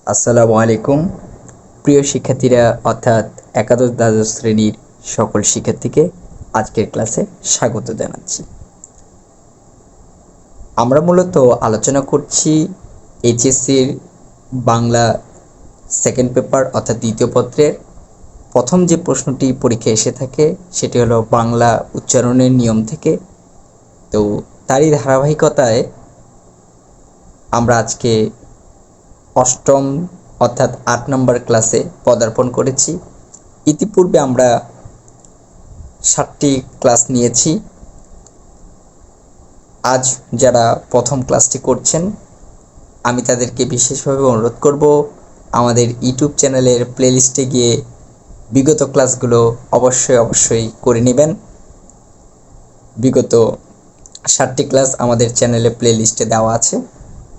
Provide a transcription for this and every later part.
আসসালামু আলাইকুম প্রিয় শিক্ষার্থীরা অর্থাৎ একাদশ দ্বাদশ শ্রেণীর সকল শিক্ষার্থীকে আজকের ক্লাসে স্বাগত জানাচ্ছি। আমরা মূলত আলোচনা করছি এইচএসসির বাংলা সেকেন্ড পেপার অর্থাৎ দ্বিতীয় পত্রের প্রথম যে প্রশ্নটি পরীক্ষায় এসে থাকে সেটি হলো বাংলা উচ্চারণের নিয়ম থেকে। তো তারই ধারাবাহিকতায় আমরা আজকে অষ্টম অর্থাৎ ৮ নম্বর ক্লাসে পদার্পণ করেছি। ইতিপূর্বে আমরা 7টি ক্লাস নিয়েছি। আজ যারা প্রথম ক্লাসটি করছেন আমি তাদেরকে বিশেষভাবে অনুরোধ করব আমাদের ইউটিউব চ্যানেলের প্লেলিস্টে গিয়ে বিগত ক্লাসগুলো অবশ্যই করে নেবেন। বিগত 7টি ক্লাস আমাদের চ্যানেলে প্লেলিস্টে দেওয়া আছে।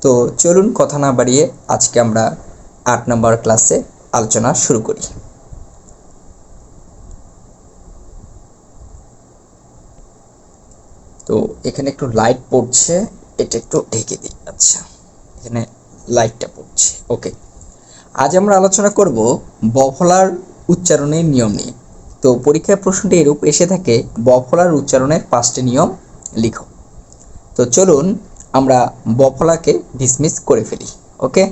তো চলুন কথা না বাড়িয়ে আজকে আমরা ৮ নম্বর ক্লাসে আলোচনা শুরু করি। তো এখানে একটু লাইট পড়ছে, এটা একটু ঢেকে দিই। আচ্ছা, এখানে লাইটটা পড়ছে। ওকে, আজ আমরা আলোচনা করব বফলার উচ্চারণের নিয়ম নিয়ে। তো পরীক্ষার প্রশ্নটি এরূপ এসে থাকে, বফলার উচ্চারণের 5টি নিয়ম লিখো। তো চলুন আমরা বফলাকে ডিসমিস করে ফেলি। ওকে,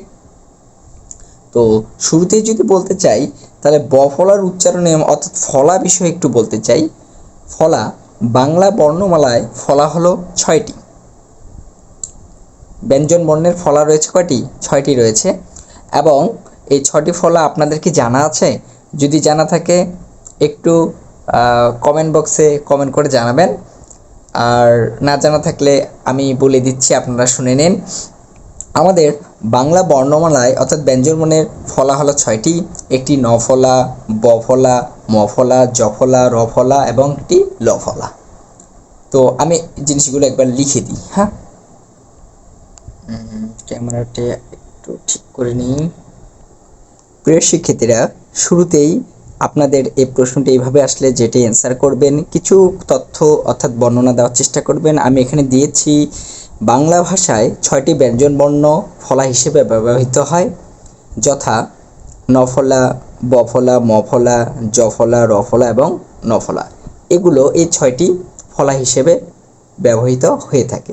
তো শুরুতেই যদি বলতে চাই তাহলে বফলার উচ্চারণে অর্থাৎ ফলা বিষয়ে একটু বলতে চাই। ফলা বাংলা বর্ণমালায় ফলা হলো 6টি। ব্যঞ্জন বর্ণের ফলা রয়েছে কয়টি? 6টি রয়েছে। এবং এই 6টি ফলা আপনাদের কি জানা আছে? যদি জানা থাকে একটু কমেন্ট বক্সে কমেন্ট করে জানাবেন, আর না জানা থাকলে আমি বলে দিচ্ছি, আপনারা শুনে নিন। আমাদের বাংলা বর্ণমালায় অর্থাৎ ব্যঞ্জন বর্ণের ফলা হলো 6টি। একটি নফলা, বফলা, মফলা, জফলা, রফলা এবং একটি লফলা। তো আমি জিনিসগুলো একবার লিখে দিই। হ্যাঁ, ক্যামেরাটা একটু ঠিক করে নিই। প্রিয় শিক্ষার্থীরা, শুরুতেই আপনাদের এই প্রশ্নটি এইভাবে আসলে যেটি অ্যান্সার করবেন, কিছু তথ্য অর্থাৎ বর্ণনা দেওয়ার চেষ্টা করবেন। আমি এখানে দিয়েছি বাংলা ভাষায় 6টি ব্যঞ্জন বর্ণ ফলা হিসেবে ব্যবহৃত হয়, যথা নফলা, বফলা, মফলা, জফলা, রফলা এবং নফলা। এগুলো এই 6টি ফলা হিসেবে ব্যবহৃত হয়ে থাকে।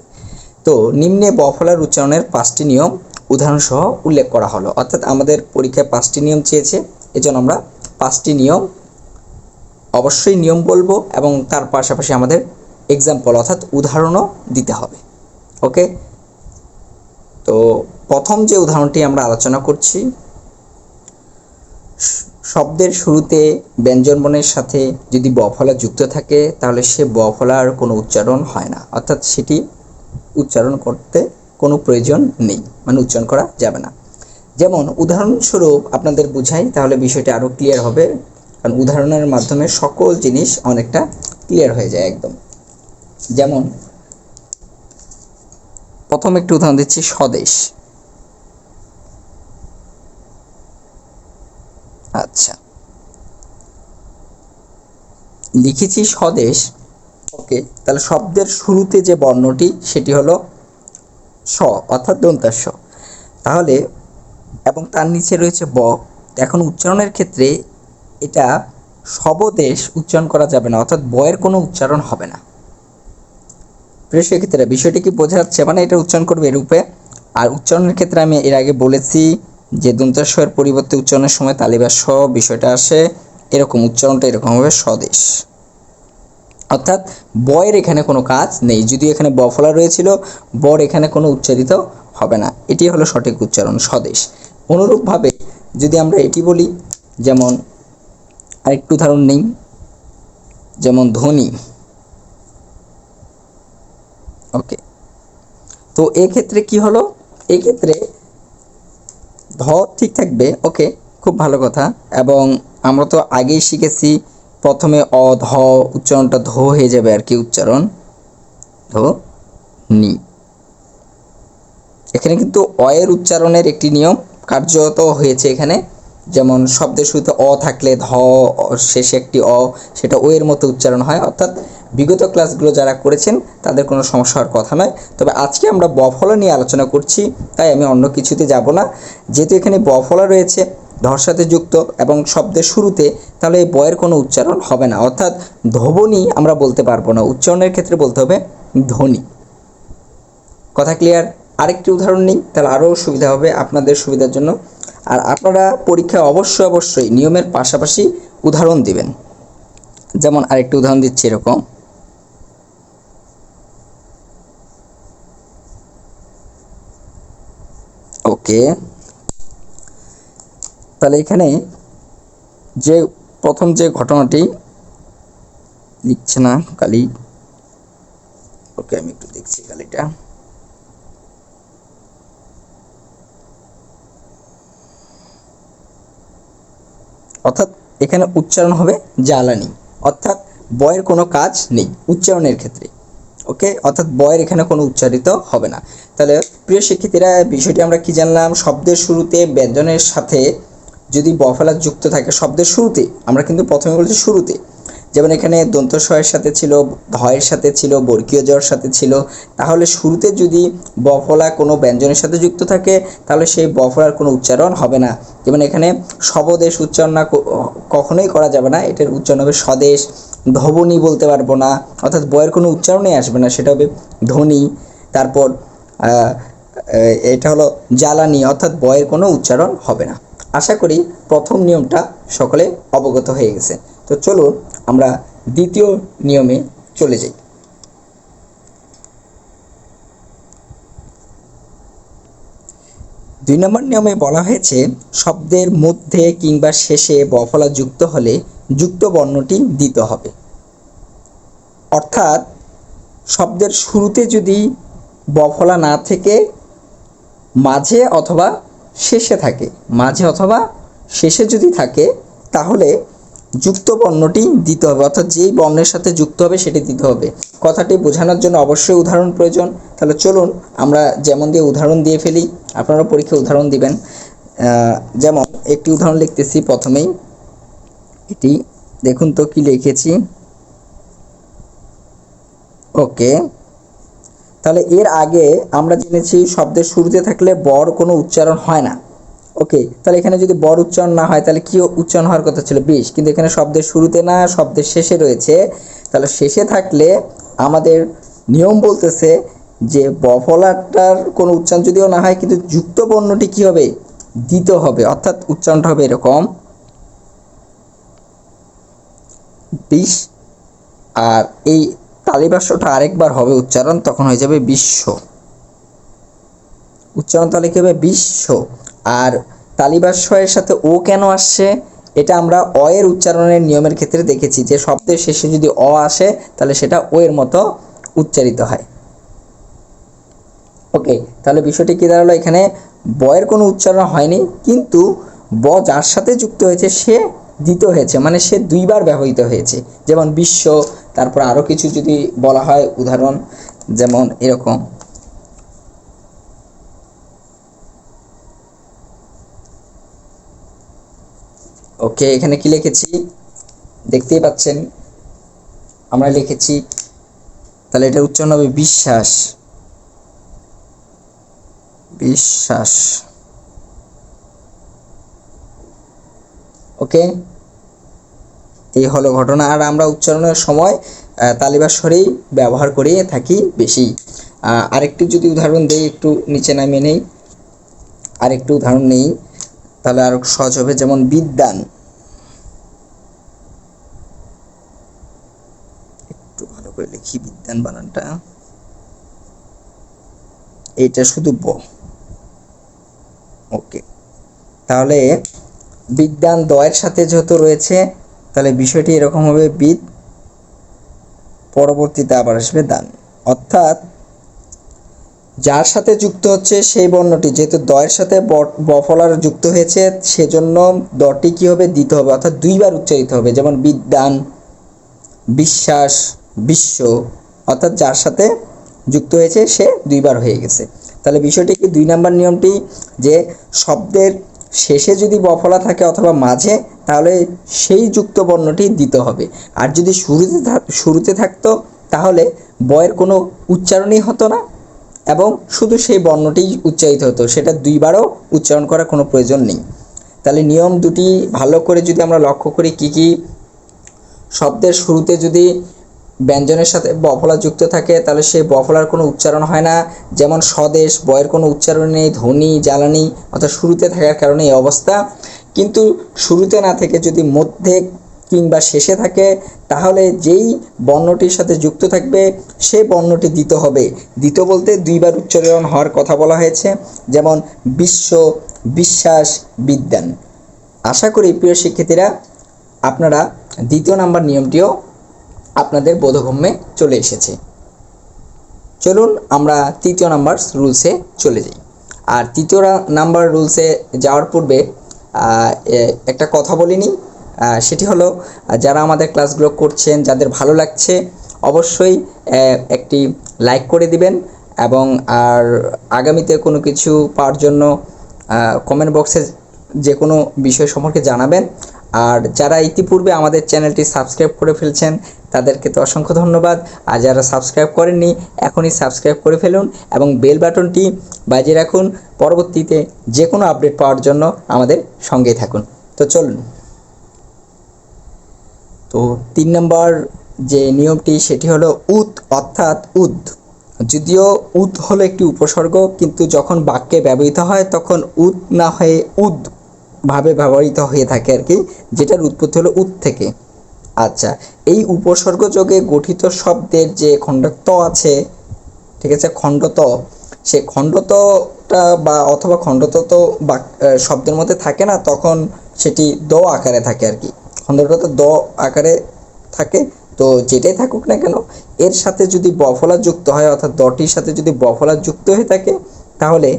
তো নিম্নে বফলার উচ্চারণের 5টি নিয়ম উদাহরণসহ উল্লেখ করা হলো। অর্থাৎ আমাদের পরীক্ষায় 5টি নিয়ম চেয়েছে, এজন্য আমরা 5টি নিয়ম অবশ্যই নিয়ম বলবো এবং তার পাশাপাশি আমাদের এক্সাম্পল অর্থাৎ উদাহরণও দিতে হবে। ওকে, তো প্রথম যে উদাহরণটি আমরা আলোচনা করছি, শব্দের শুরুতে ব্যঞ্জনবর্ণের সাথে যদি বফলা যুক্ত থাকে তাহলে সে বফলার কোনো উচ্চারণ হয় না, অর্থাৎ সেটি উচ্চারণ করতে কোনো প্রয়োজন নেই, মানে উচ্চারণ করা যাবে না। যেমন উদাহরণস্বরূপ আপনাদের বুঝাই, তাহলে বিষয়টা আরও ক্লিয়ার হবে, কারণ উদাহরণের মাধ্যমে সকল জিনিস অনেকটা ক্লিয়ার হয়ে যায় একদম। যেমন প্রথম একটি উদাহরণ দিচ্ছি, স্বদেশ। আচ্ছা, লিখেছি স্বদেশ। ওকে, তাহলে শব্দের শুরুতে যে বর্ণটি সেটি হলো স অর্থাৎ দন্তাস্ব। তাহলে এবং তার নিচে রয়েছে ব। এখন উচ্চারণের ক্ষেত্রে এটা স্বদেশ উচ্চারণ করা যাবে না, অর্থাৎ বয়ের কোনো উচ্চারণ হবে না। প্রিয় শিক্ষার্থীরা, বিষয়টি কি বোঝা যাচ্ছে? মানে এটা উচ্চারণ করবে এরূপে। আর উচ্চারণের ক্ষেত্রে আমি এর আগে বলেছি যে দন্তাস্বয়ের পরিবর্তে উচ্চারণের সময় তালিবা স বিষয়টা আসে, এরকম উচ্চারণটা এরকম হবে, স্বদেশ। অর্থাৎ বয়ের এখানে কোনো কাজ নেই, যদিও এখানে বফলা রয়েছিল, বর এখানে কোনো উচ্চারিত হবে না। এটি হলো সঠিক উচ্চারণ, স্বদেশ। অনুরূপভাবে যদি আমরা এটি বলি, যেমন আরেকটু উদাহরণ নেই, যেমন ধ্বনি। ওকে, তো এক্ষেত্রে কি হলো? এক্ষেত্রে ধ ঠিক থাকবে। ওকে, খুব ভালো কথা। এবং আমরা তো আগেই শিখেছি প্রথমে অ ধ উচ্চারণটা ধো হয়ে যাবে আর কি, উচ্চারণ ধো নি। এখানে কিন্তু অয়ের উচ্চারণের একটি নিয়ম কার্যত হয়েছে এখানে। যেমন শব্দের শুরুতে অ থাকলে ধ, শেষে একটি অ, সেটা ও এর মতো উচ্চারণ হয়। অর্থাৎ বিগত ক্লাসগুলো যারা করেছেন তাদের কোনো সমস্যা হওয়ার কথা নয়। তবে আজকে আমরা ব ফলা নিয়ে আলোচনা করছি, তাই আমি অন্য কিছুতে যাব না। যেহেতু এখানে ব ফলা রয়েছে ধর সাথে যুক্ত এবং শব্দের শুরুতে, তাহলে এই বয়ের কোনো উচ্চারণ হবে না, অর্থাৎ ধ্বনি আমরা বলতে পারবো না, উচ্চারণের ক্ষেত্রে বলতে হবে ধ্বনি। কথা ক্লিয়ার? আরেকটি উদাহরণ নিই, তাহলে আরও সুবিধা হবে আপনাদের সুবিধার জন্য। আর আপনারা পরীক্ষায় অবশ্যই নিয়মের পাশাপাশি উদাহরণ দিবেন। যেমন আরেকটি উদাহরণ দিচ্ছি এরকম, ওকে। তাহলে এখানে যে প্রথম যে ঘটনাটি লিখছে না কালি, ওকে আমি একটু দেখছি কালিটা, অর্থাৎ এখানে উচ্চারণ হবে জ্বালানি, অর্থাৎ বয়ের কোনো কাজ নেই উচ্চারণের ক্ষেত্রে। ওকে, অর্থাৎ বয়ের এখানে কোনো উচ্চারিত হবে না। তাহলে প্রিয় শিক্ষার্থীরা, বিষয়টি আমরা কি জানলাম? শব্দের শুরুতে ব্যঞ্জনের সাথে যদি ব ফলা যুক্ত থাকে, শব্দের শুরুতে, আমরা কিন্তু প্রথমে বলছি শুরুতে, যেমন এখানে দন্ত স-এর সাথে ছিল, ধয়ের সাথে ছিল, বর্গীয় জ-এর সাথে ছিল, তাহলে শুরুতে যদি ব ফলা কোনো ব্যঞ্জনের সাথে যুক্ত থাকে তাহলে সেই ব ফলার কোনো উচ্চারণ হবে না। যেমন এখানে স্বদেশ উচ্চারণ না কখনোই করা যাবে না, এটার উচ্চারণ হবে স্বদেশ। ধ্বনি বলতে পারবো না, অর্থাৎ বয়ের কোনো উচ্চারণই আসবে না, সেটা হবে ধ্বনি। তারপর এটা হলো জ্বালানি, অর্থাৎ বয়ের কোনো উচ্চারণ হবে না। আশা করি প্রথম নিয়মটা সকলে অবগত হয়ে গেছে। তো চলুন আমরা দ্বিতীয় নিয়মে চলে যাই। দুই নম্বর নিয়মে বলা হয়েছে শব্দের মধ্যে কিংবা শেষে ব ফলা যুক্ত হলে যুক্ত বর্ণটি দিতে হবে। অর্থাৎ শব্দের শুরুতে যদি ব ফলা না থেকে মাঝে অথবা শেষে থাকে, মাঝে অথবা শেষে যদি থাকে তাহলে যুক্ত বর্ণটি দিতে হবে, অর্থাৎ যেই বর্ণের সাথে যুক্ত হবে সেটি দিতে হবে। কথাটি বোঝানোর জন্য অবশ্যই উদাহরণ প্রয়োজন। তাহলে চলুন আমরা যেমন দিয়ে উদাহরণ দিয়ে ফেলি, আপনারা পরীক্ষায় উদাহরণ দিবেন। যেমন একটি উদাহরণ লিখতেছি প্রথমেই, এটি দেখুন তো কি লিখেছি। ওকে, তাহলে এর আগে আমরা জেনেছি শব্দের শুরুতে থাকলে বর কোনো উচ্চারণ হয় না। ওকে, তাহলে এখানে যদি বর উচ্চারণ না হয় তাহলে কি উচ্চারণ হওয়ার কথা ছিল? বিষ, কিন্তু এখানে শব্দের শুরুতে না, শব্দের শেষে রয়েছে। তাহলে শেষে থাকলে আমাদের নিয়ম বলতেছে যে ব ফলাটার কোনো উচ্চারণ যদিও না হয় কিন্তু যুক্ত বর্ণটি কি হবে? দিতে হবে, অর্থাৎ উচ্চারণটা হবে এরকম বিষ, আর এই তালিবাস্যটা আরেকবার হবে উচ্চারণ, তখন হয়ে যাবে বিশ্ব। উচ্চারণ তাহলে কি হবে? বিশ্ব। আর তালিবাস্যের সাথে ও কেন আসছে? এটা আমরা অ এর উচ্চারণের নিয়মের ক্ষেত্রে দেখেছি যে শব্দের শেষে যদি অ আসে তাহলে সেটা ও এর মতো উচ্চারিত হয়। ওকে, তাহলে বিষয়টি কি দাঁড়ালো? এখানে বয়ের কোনো উচ্চারণ হয়নি, কিন্তু ব যার সাথে যুক্ত হয়েছে সে দ্বিতীয় হয়েছে, মানে সে দুইবার ব্যবহৃত হয়েছে। যেমন বিশ্ব, তারপর আরও কিছু যদি বলা হয় উদাহরণ, যেমন এরকম, ওকে, এখানে কি লিখেছি দেখতেই পাচ্ছেন, আমরা লিখেছি, তাহলে এটা উচ্চারণ হবে বিশ্বাস, বিশ্বাস। ওকে, এই হলো ঘটনা। আর আমরা উচ্চারণের সময় তালিবাস্বরেই ব্যবহার করে থাকি বেশি। আরেকটি যদি উদাহরণ দেই, একটু নিচে নামিয়ে নেই, আরেকটু উদাহরণ নেই তাহলে আরো সহজ হবে। যেমন বিদ্যান, একটু ভালো করে লিখি বিদ্যান বানানটা, এটা শুধু ব। ওকে, তাহলে বিদ্যান দয়ের সাথে যেহেতু রয়েছে তাহলে বিষয়টি এরকম হবে বিদ, পরবর্তীতে আবার আসবে দান, অর্থাৎ যার সাথে যুক্ত হচ্ছে সেই বর্ণটি, যেহেতু দয়ের সাথে ব ফলার যুক্ত হয়েছে সেজন্য দটি কি হবে? দিতে হবে, অর্থাৎ দুইবার উচ্চারিত হবে। যেমন বিদ্যান, বিশ্বাস, বিশ্ব, অর্থাৎ যার সাথে যুক্ত হয়েছে সে দুইবার হয়ে গেছে। তাহলে বিষয়টি কি? দুই নাম্বার নিয়মটি যে শব্দের শেষে যদি বফলা থাকে অথবা মাঝে, তাহলে সেই যুক্ত বর্ণটি দিতে হবে। আর যদি শুরুতে থাকতো তাহলে বয়ের কোনো উচ্চারণই হতো না এবং শুধু সেই বর্ণটি উচ্চারিত হতো, সেটা দুইবারও উচ্চারণ করার কোনো প্রয়োজন নেই। তাহলে নিয়ম দুটি ভালো করে যদি আমরা লক্ষ্য করি, কি কি শব্দের শুরুতে যদি ব্যঞ্জনের সাথে বফলা যুক্ত থাকে তাহলে সেই বফলার কোনো উচ্চারণ হয় না, যেমন স্বদেশ, বয়ের কোনো উচ্চারণ নেই, ধ্বনি, জ্বালানি, অর্থাৎ শুরুতে থাকার কারণে এই অবস্থা। কিন্তু শুরুতে না থেকে যদি মধ্যে কিংবা শেষে থাকে তাহলে যেই বর্ণটির সাথে যুক্ত থাকবে সেই বর্ণটি দিতে হবে। দিত বলতে দুইবার উচ্চারণ হওয়ার কথা বলা হয়েছে, যেমন বিশ্ব, বিশ্বাস, বিজ্ঞান। আশা করি প্রিয় শিক্ষার্থীরা আপনারা দ্বিতীয় নাম্বার নিয়মটিও আপনাদের বোধগম্যে চলে এসেছে। চলুন আমরা তৃতীয় নাম্বার রুলসে চলে যাই। আর তৃতীয় নাম্বার রুলসে যাওয়ার পূর্বে একটা কথা বলিনি, সেটি হলো যারা আমাদের ক্লাসগুলো করছেন, যাদের ভালো লাগছে অবশ্যই একটি লাইক করে দিবেন এবং আর আগামীতে কোনো কিছু পাওয়ার জন্য কমেন্ট বক্সে যে কোনো বিষয় সম্পর্কে জানাবেন। আর যারা ইতিপূর্বে আমাদের চ্যানেলটি সাবস্ক্রাইব করে ফেলছেন তাদেরকে তো অসংখ্য ধন্যবাদ। আর যারা সাবস্ক্রাইব করেননি এখনই সাবস্ক্রাইব করে ফেলুন এবং বেল বাটনটি বাজিয়ে রাখুন পরবর্তীতে যে কোনো আপডেট পাওয়ার জন্য আমাদের সঙ্গেই থাকুন। তো চলুন, তো 3 নম্বর যে নিয়মটি সেটি হলো উদ অর্থাৎ উদ। যদিও উদ হলো একটি উপসর্গ, কিন্তু যখন বাক্যে ব্যবহৃত হয় তখন উদ না হয়ে উদ ভাবে ব্যবহৃত হয়ে থাকে আর কি, যেটার উৎপত্তি হলো উদ থেকে। আচ্ছা, এই উপসর্গ যোগে গঠিত শব্দের যে খণ্ডত আছে, ঠিক আছে, খণ্ডত, সেই খণ্ডতটা বা অথবা খণ্ডত তো শব্দের মধ্যে থাকে না, তখন সেটি দ আকারে থাকে আর কি, খণ্ডটা তো দ আকারে থাকে। তো যেটাই থাকুক না কেন এর সাথে যদি বফলা যুক্ত হয় অর্থাৎ দটির সাথে যদি বফলা যুক্ত হয়ে থাকে তাহলে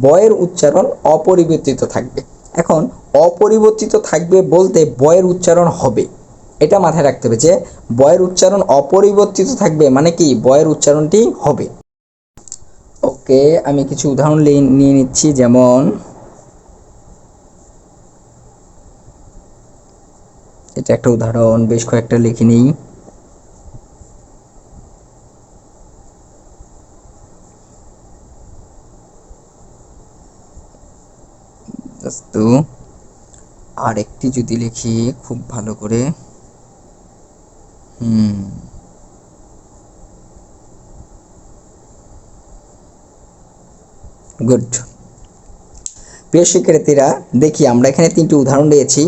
বয়ের উচ্চারণ অপরিবর্তিত থাকবে। এখন অপরিবর্তিত থাকবে বলতে বয়ের উচ্চারণ হবে, এটা মাথায় রাখতে হবে যে বয়ের উচ্চারণ অপরিবর্তিত থাকবে মানে কি বয়ের উচ্চারণটি হবে। ওকে, আমি কিছু উদাহরণ নিয়ে নিচ্ছি, যেমন এটা একটা উদাহরণ, বেশ কয়েকটা লিখে নিই। তো আর একটি যদি লিখি খুব ভালো করে, গুড। প্রিয় শিক্ষার্থীরা দেখি আমরা এখানে 3টি উদাহরণ দিয়েছি।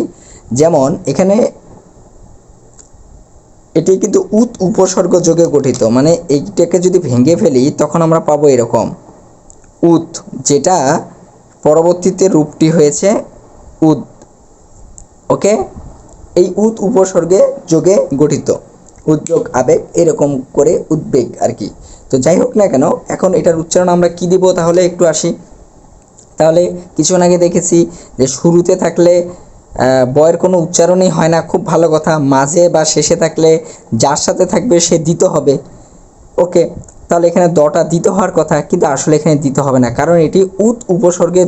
যেমন এখানে এটি কিন্তু উদ উপসর্গ যোগে গঠিত, মানে এইটাকে যদি ভেঙে ফেলি তখন আমরা পাবো এরকম উদ, যেটা পরবর্তীতে রূপটি হয়েছে উদ। ওকে, এই উদ উপসর্গে যোগে গঠিত, উদ্যোগ, আবেগ, এরকম করে উদ্বেগ আর কি। তো যাই হোক না কেন এখন এটার উচ্চারণ আমরা কি দিব তাহলে একটু আসি। তাহলে কিছুক্ষণ আগে দেখেছি যে শুরুতে থাকলে বয়ের কোনো উচ্চারণই হয় না, খুব ভালো কথা। মাঝে বা শেষে থাকলে যার সাথে থাকবে সে দিতে হবে। ওকে, তাহলে এখানে দটা দিতে হওয়ার কথা, কিন্তু আসলে এখানে দিতে হবে না, কারণ এটি উদ উপসর্গে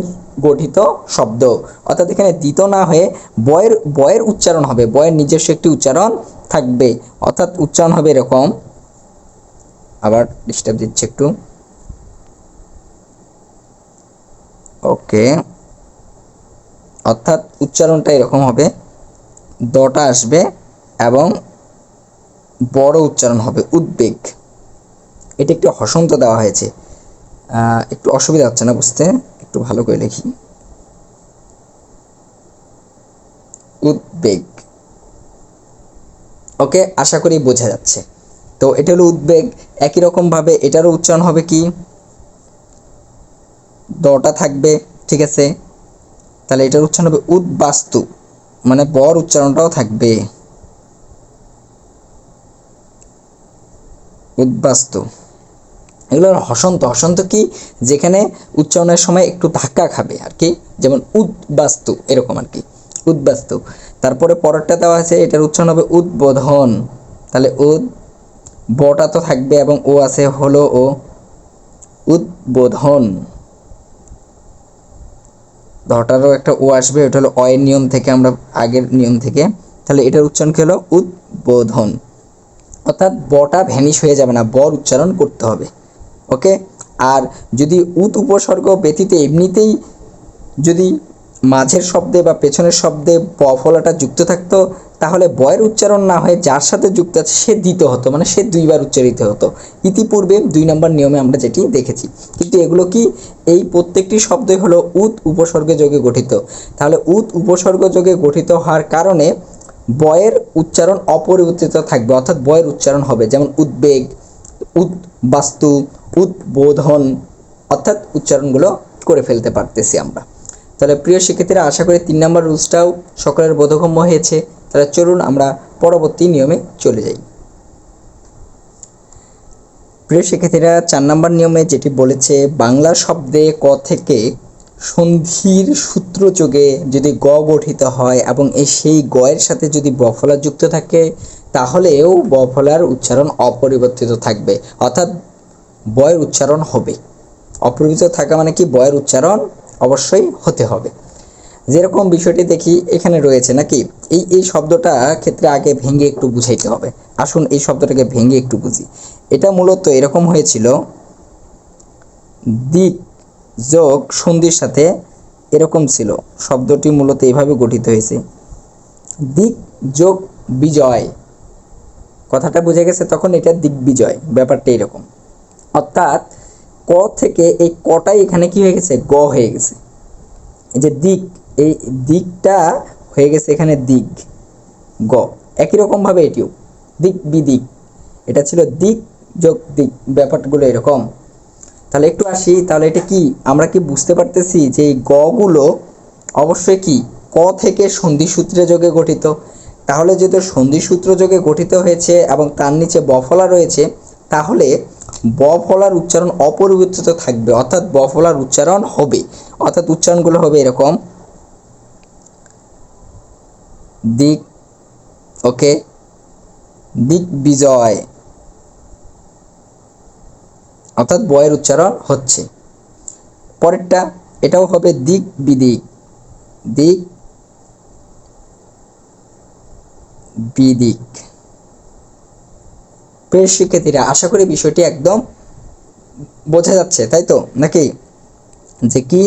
গঠিত শব্দ, অর্থাৎ এখানে দিত না হয়ে বয়ের উচ্চারণ হবে, বয়ের নিজস্ব একটি উচ্চারণ থাকবে, অর্থাৎ উচ্চারণ হবে এরকম। আবার ডিস্টার্ব দিচ্ছে একটু। ওকে, অর্থাৎ উচ্চারণটা এরকম হবে, দটা আসবে এবং বড় উচ্চারণ হবে উদ্বেগ। এটা একটু হসন্ত দেওয়া হয়েছে, একটু অসুবিধা হচ্ছে না বুঝতে, একটু ভালো করে লিখি, উদ্বেগ। ওকে, আশা করি বোঝা যাচ্ছে। তো এটা হলো উদ্বেগ। একই রকম ভাবে এটারও উচ্চারণ হবে কি, দটা থাকবে, ঠিক আছে, তাহলে এটার উচ্চারণ হবে উদ্বাস্তু, মানে বর উচ্চারণটাও থাকবে, উদ্বাস্তু। এগুলো হসন্ত। হসন্ত কি, যেখানে উচ্চারণের সময় একটু ধাক্কা খাবে আর কি, যেমন উদ্বাস্তু এরকম আর কি, উদ্বাস্তু। তারপরে পরেরটা দেওয়া আছে, এটার উচ্চারণ হবে উদ্বোধন, তাহলে বটা তো থাকবে এবং ও আছে, হলো ও, উদ্বোধন। ধটারও একটা ও আসবে, ওটা হলো অয়ের নিয়ম থেকে, আমরা আগের নিয়ম থেকে। তাহলে এটার উচ্চারণ কি হলো? উদ্বোধন। অর্থাৎ বটা ভ্যানিশ হয়ে যাবে না, বর উচ্চারণ করতে হবে। ওকে। আর যদি উপসর্গ ব্যতীত এমনিতেই যদি মাঝের শব্দে বা পেছনের শব্দে ব ফলাটা যুক্ত থাকতো, তাহলে বয়ের উচ্চারণ না হয়ে যার সাথে যুক্ত আছে সে দিতে হতো, মানে সে দুইবার উচ্চারিত হতো। ইতিপূর্বে 2 নম্বর নিয়মে আমরা যেটি দেখেছি। কিন্তু এগুলো কি, এই প্রত্যেকটি শব্দই হলো উপসর্গে যোগে গঠিত। তাহলে উপসর্গ যোগে গঠিত হওয়ার কারণে বয়ের উচ্চারণ অপরিবর্তিত থাকবে, অর্থাৎ বয়ের উচ্চারণ হবে, যেমন উদ্বেগ, উদ্বাস্তু, উদ্বোধন, অর্থাৎ উচ্চারণগুলো করে ফেলতে পারতেছি আমরা। তাহলে প্রিয় শিক্ষার্থীরা, আশা করি 3 নম্বর রুলসটাও সকলের বোধগম্য হয়েছে। তাহলে চলুন আমরা পরবর্তী নিয়মে চলে যাই। প্রিয় শিক্ষার্থীরা, 4 নম্বর নিয়মে যেটি বলেছে, বাংলা শব্দে ক থেকে সন্ধির সূত্র যোগে যদি গ গঠিত হয় এবং সেই গয়ের সাথে যদি বফলা যুক্ত থাকে, তাহলেও বফলার উচ্চারণ অপরিবর্তিত থাকবে, অর্থাৎ বয়ের উচ্চারণ হবে। অপরিবর্তিত থাকা মানে কি? বয়ের উচ্চারণ অবশ্যই হতে হবে। যেরকম বিষয়টি দেখি এখানে রয়েছে নাকি, এই শব্দটা ক্ষেত্রে আগে ভেঙে একটু বুঝাইতে হবে। আসুন এই শব্দটাকে ভেঙে একটু বুঝি। এটা মূলত এরকম হয়েছিল, দিক যোগ সন্ধির সাথে এরকম ছিল। শব্দটি মূলত এইভাবে গঠিত হয়েছে, দিক যোগ বিজয়। কথাটা বুঝে গেছে? তখন এটা দিগ্বিজয়, ব্যাপারটা এরকম। অর্থাৎ ক থেকে এই কটাই এখানে কি হয়ে গেছে? গ হয়ে গেছে। এই যে দিক, এই দিকটা হয়ে গেছে এখানে দিক, গ। একই রকমভাবে এটিও দিক বিদিক, এটা ছিল দিক যোগ দিক, ব্যাপারগুলো এরকম। তাহলে একটু আসি, তাহলে এটা কি আমরা কি বুঝতে পারতেছি যে এই গগুলো অবশ্যই কি ক থেকে সন্ধিসূত্রে যোগে গঠিত। তাহলে যেহেতু সন্ধিসূত্র যোগে গঠিত হয়েছে এবং তার নিচে বফলা রয়েছে, তাহলে বফলার উচ্চারণ অপরিবর্তিত থাকবে, অর্থাৎ বফলার উচ্চারণ হবে। অর্থাৎ উচ্চারণগুলো হবে এরকম, দিক, ওকে, দিক বিজয়, অর্থাৎ বয়ের উচ্চারণ হচ্ছে। পরেরটা এটাও হবে দিক বিদিক, দিক বিদিক। প্রিয় শিক্ষার্থীরা, আশা করি বিষয়টি একদম বোঝা যাচ্ছে, তাই তো নাকি? যে কি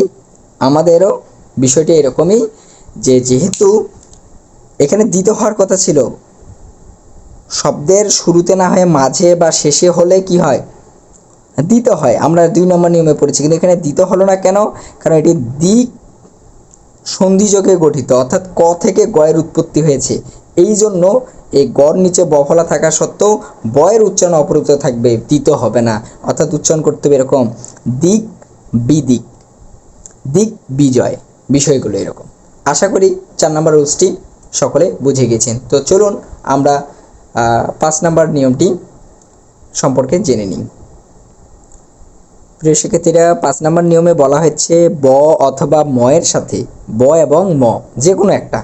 আমাদেরও বিষয়টি এরকমই, যে যেহেতু এখানে দিতে হওয়ার কথা ছিল, শব্দের শুরুতে না হয়ে মাঝে বা শেষে হলে কি হয়? দিতে হয়। আমরা 2 নম্বর নিয়মে পড়েছি, কিন্তু এখানে দিতে হলো না কেন? কারণ এটি দিক সন্ধিযোগে গঠিত, অর্থাৎ ক থেকে গয়ের উৎপত্তি হয়েছে। এই জন্য এই গড় নিচে বফলা থাকা সত্ত্বেও বয়ের উচ্চারণ অপরিবর্তিত থাকবে, দিতে হবে না। অর্থাৎ উচ্চারণ করতে হবে এরকম, দিক বিদিক, দিক বিজয়, বিষয়গুলো এরকম। আশা করি 4 নম্বর রুলসটি সকলে বুঝে গেছেন। তো চলুন আমরা 5 নম্বর নিয়মটি সম্পর্কে জেনে নিই। প্রিয় শিক্ষার্থীরা, 5 নম্বর নিয়মে বলা হচ্ছে, ব অথবা ময়ের সাথে, ব এবং ম যে কোনো একটা,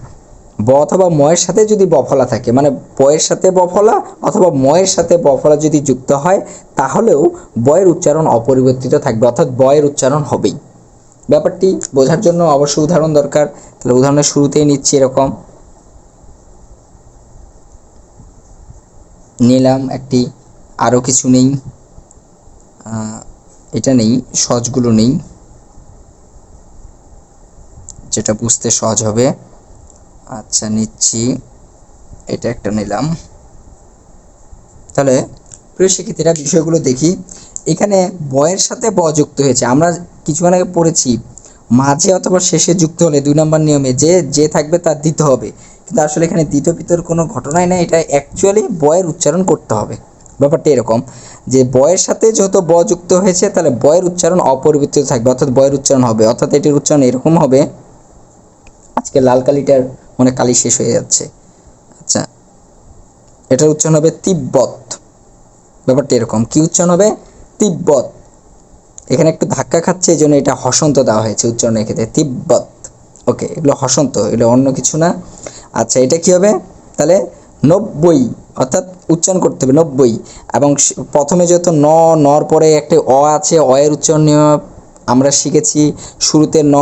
ব অথবা ময়ের সাথে যদি বফলা থাকে, মানে বয়ের সাথে বফলা অথবা ময়ের সাথে বফলা যদি যুক্ত হয়, তাহলেও বয়ের উচ্চারণ অপরিবর্তিত থাকবে, অর্থাৎ বয়ের উচ্চারণ হবেই। ব্যাপারটি বোঝার জন্য অবশ্যই উদাহরণ দরকার। তাহলে উদাহরণের শুরুতেই নিচ্ছি, এরকম নিলাম একটি, আরও কিছু নেই, এটা নেই, সহজগুলো নেই, যেটা বুঝতে সহজ হবে। আচ্ছা নিচ্ছি, এটা একটা নিলাম। তাহলে প্রিয় শিক্ষার্থীরা, বিষয়গুলো দেখি। এখানে বয়ের সাথে ব যুক্ত হয়েছে, আমরা কিছুক্ষণ আগে পড়েছি মাঝে অথবা শেষে যুক্ত হলে 2 নম্বর নিয়মে যে থাকবে তার দিতে হবে। কিন্তু আসলে এখানে দ্বিতীয় পিতর কোনো ঘটনাই নেই, এটা অ্যাকচুয়ালি বয়ের উচ্চারণ করতে হবে। ব্যাপারটা এরকম যে বয়ের সাথে যেহেতু ব যুক্ত হয়েছে, তাহলে বয়ের উচ্চারণ অপরিবর্তিত থাকবে, অর্থাৎ বয়ের উচ্চারণ হবে। অর্থাৎ এটির উচ্চারণ এরকম হবে, আজকে লাল কালিটার মনে কালি শেষ হয়ে যাচ্ছে। আচ্ছা, এটার উচ্চারণ হবে তিব্বত। ব্যাপারটা এরকম, কি উচ্চারণ হবে? তিব্বত। এখানে একটু ধাক্কা খাচ্ছে, এই জন্য এটা হসন্ত দেওয়া হয়েছে উচ্চারণের ক্ষেত্রে, তিব্বত। ওকে, এগুলো হসন্ত, এগুলো অন্য কিছু না। আচ্ছা, এটা কি হবে? তাহলে 90, অর্থাৎ উচ্চারণ করতে হবে 90। এবং প্রথমে যেহেতু নর পরে একটা অ আছে, অ এর উচ্চারণ আমরা শিখেছি, শুরুতে ন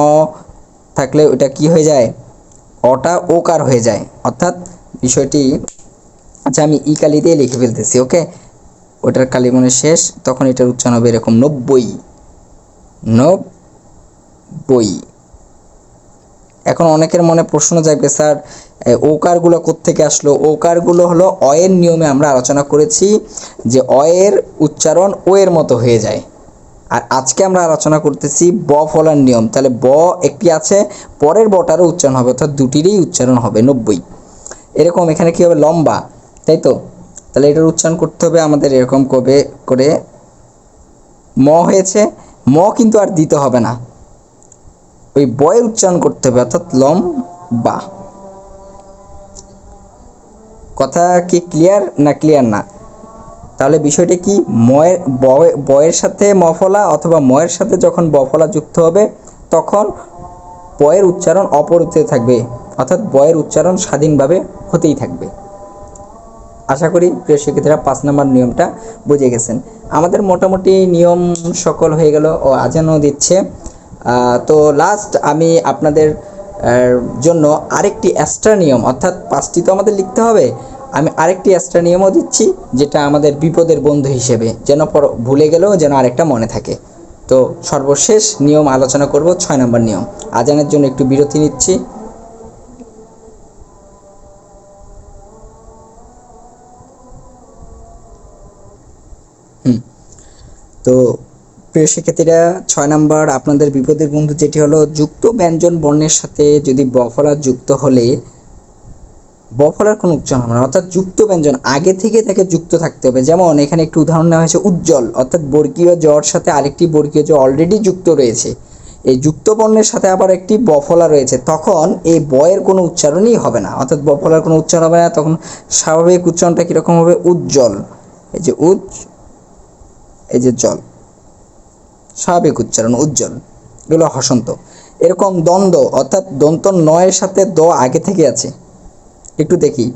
থাকলে ওটা কি হয়ে যায়, অটা ওকার হয়ে যায়। অর্থাৎ বিষয়টি, আচ্ছা আমি ই কালি দিয়ে লিখে ফেলতেছি, ওকে, ওটার কালি মনে শেষ, তখন এটার উচ্চারণ হবে এরকম 90, 90। এখন অনেকের মনে প্রশ্ন জাগবে, স্যার ওকারগুলো কোত্থেকে আসলো? ওকারগুলো হলো অয়ের নিয়মে আমরা আলোচনা করেছি যে অয়ের উচ্চারণ ও এর মতো হয়ে যায়। আর আজকে আমরা আলোচনা করতেছি ব ফলার নিয়ম। তাহলে ব একটি আছে, পরের বটারও উচ্চারণ হবে, অর্থাৎ দুটিরই উচ্চারণ হবে 90। এরকম এখানে কী হবে, লম্বা, তাই তো? তাহলে এটার উচ্চারণ করতে হবে আমাদের এরকম কবে করে, ম হয়েছে, ম কিন্তু আর দিতে হবে না, ওই বয়ের উচ্চারণ করতে হবে, অর্থাৎ লম্বা। কথা কি ক্লিয়ার না ক্লিয়ার না? তাহলে বিষয়টা কি, ময়ের বয়ের সাথে মফলা অথবা ময়ের সাথে যখন বফলা যুক্ত হবে তখন বয়ের উচ্চারণ অপরিবর্তিত থাকবে, অর্থাৎ বয়ের উচ্চারণ স্বাধীনভাবে হতেই থাকবে। আশা করি প্রিয় শিক্ষার্থীরা 5 নম্বর নিয়মটা বুঝে গেছেন। আমাদের মোটামুটি নিয়ম সকল হয়ে গেল ও আজানও দিচ্ছে। তো লাস্ট আমি আপনাদের জন্য আরেকটি এক্সট্রা নিয়ম, অর্থাৎ 5টি তো আমাদের লিখতে হবে, আমি আরেকটি এক্সট্রা নিয়মও দিচ্ছি, যেটা আমাদের বিপদের বন্ধু হিসেবে, যেন ভুলে গেলেও যেন আরেকটা মনে থাকে। তো সর্বশেষ নিয়ম আলোচনা করব, 6 নম্বর নিয়ম। আজানের জন্য একটু বিরতি নিচ্ছি। তো প্রিয় শিক্ষার্থীরা, 6 নম্বর আপনাদের বিপদের বন্ধু যেটি হলো, যুক্ত ব্যঞ্জন বর্ণের সাথে যদি বফলা যুক্ত হলে বফলার কোনো উচ্চারণ হবে না, অর্থাৎ যুক্ত ব্যঞ্জন আগে থেকে তাকে যুক্ত থাকতে হবে। যেমন এখানে একটু উদাহরণ নেওয়া হয়েছে, উজ্জ্বল, অর্থাৎ বর্গীয় জর সাথে আরেকটি বর্গীয় জ অলরেডি যুক্ত রয়েছে, এই যুক্ত বর্ণের সাথে আবার একটি বফলা রয়েছে, তখন এই বয়ের কোনো উচ্চারণই হবে না, অর্থাৎ বফলার কোনো উচ্চারণ হবে না। তখন স্বাভাবিক উচ্চারণটা কীরকম হবে, উজ্জ্বল, এই যে এই যে জল, স্বাভাবিক উচ্চারণ উজ্জ্বল, এগুলো হসন্ত। এরকম দ্বন্দ্ব, অর্থাৎ দন্ত নয়ের সাথে দ আগে থেকে আছে, একটু দেখি,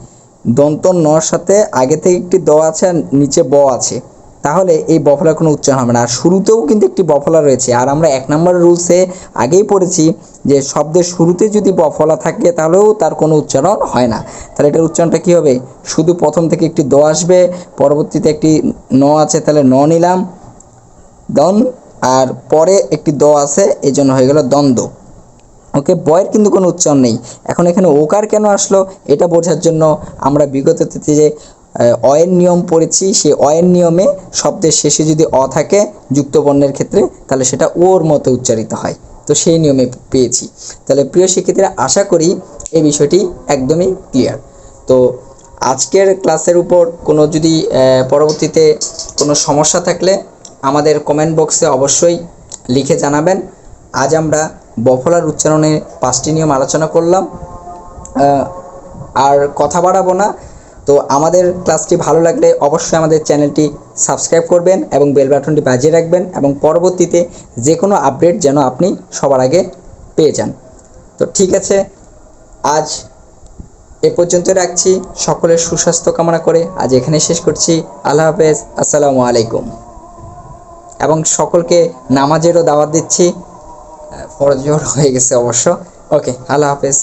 দন্ত নর সাথে আগে থেকে একটি দ আছে আর নিচে ব আছে, তাহলে এই বফলার কোনো উচ্চারণ হবে না। আর শুরুতেও কিন্তু একটি বফলা রয়েছে, আর আমরা 1 নম্বর রুলসে আগেই পড়েছি যে শব্দের শুরুতে যদি বফলা থাকে তাহলেও তার কোনো উচ্চারণ হয় না। তাহলে এটার উচ্চারণটা কী হবে, শুধু প্রথম থেকে একটি দ আসবে, পরবর্তীতে একটি ন আছে, তাহলে ন নিলাম, দন, আর পরে একটি দ আছে, এই জন্য হয়ে গেল দ্বন্দ্ব। ওকে, বয়ের কিন্তু কোনো উচ্চারণ নেই। এখন এখানে ওকার কেন আসলো এটা বোঝার জন্য আমরা বিগততে যে অয়ের নিয়ম পড়েছি, সেই অয়ের নিয়মে শব্দের শেষে যদি অ থাকে যুক্ত বর্ণের ক্ষেত্রে, তাহলে সেটা ওর মতো উচ্চারিত হয়, তো সেই নিয়মে পেয়েছি। তাহলে প্রিয় শিক্ষার্থীরা, আশা করি এই বিষয়টি একদমই ক্লিয়ার। তো আজকের ক্লাসের উপর কোনো যদি পরবর্তীতে কোনো সমস্যা থাকলে আমাদের কমেন্ট বক্সে অবশ্যই লিখে জানাবেন। আজ আমরা বফলার উচ্চারণে 5টি নিয়ম আলোচনা করলাম, আর কথা বাড়াবো না। তো আমাদের ক্লাসটি ভালো লাগলে অবশ্যই আমাদের চ্যানেলটি সাবস্ক্রাইব করবেন এবং বেল বাটনটি বাজিয়ে রাখবেন, এবং পরবর্তীতে যে কোনো আপডেট যেন আপনি সবার আগে পেয়ে যান। তো ঠিক আছে, আজ এ পর্যন্ত রাখছি, সকলের সুস্বাস্থ্য কামনা করে আজ এখানে শেষ করছি। আল্লাহ হাফেজ, আসসালামু আলাইকুম। এবং সকলকে নামাজেরও দাওয়াত দিচ্ছি, ফরজ জোহর হয়ে গেছে অবশ্য। ওকে, আল্লাহ হাফেজ।